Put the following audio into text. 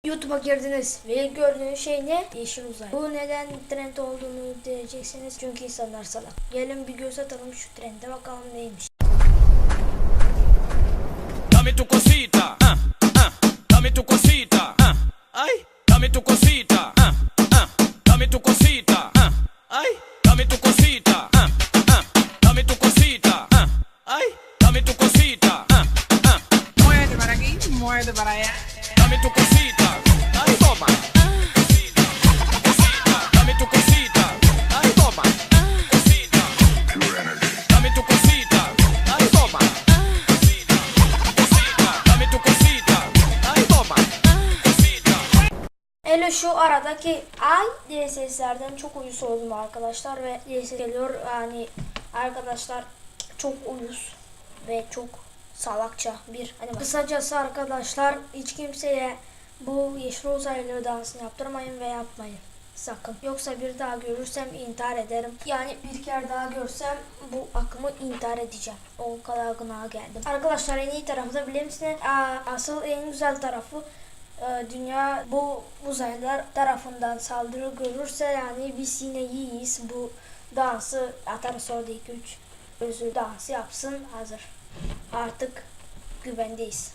YouTube'a girdiniz ve gördüğünüz şey ne? Yeşil uzay. Bu neden trend olduğunu diyeceksiniz. Çünkü insanlar salak. Gelin bir göz atalım şu trende, bakalım neymiş. Dame tu cosita, dame tu cosita, ay, dame tu cosita, dame tu cosita, ay, dame tu cosita, dame tu cosita, ay, dame tu cosita, Muévete para aquí, muévete para allá. dame tu cosita, ay, toma, cosita, dame tu cosita, ay, toma, cosita, dame tu cosita, ay, toma. Hele şu aradaki ay diye seslerden çok uyuz oldum arkadaşlar ve diye ses geliyor. Yani arkadaşlar çok uyuz ve çok salakça bir anime. Kısacası arkadaşlar hiç kimseye bu yeşil uzaylı dansını yaptırmayın ve yapmayın. Sakın. Yoksa bir daha görürsem intihar ederim. Yani bir kere daha görsem bu akımı intihar edeceğim. O kadar günaha geldim. Arkadaşlar en iyi tarafı da bilir misiniz? Asıl en güzel tarafı dünya bu uzaylılar tarafından saldırı görürse yani biz yine iyiyiz. Bu dansı atarız orada 2-3 özür dansı yapsın, hazır. Artık güvendeyiz.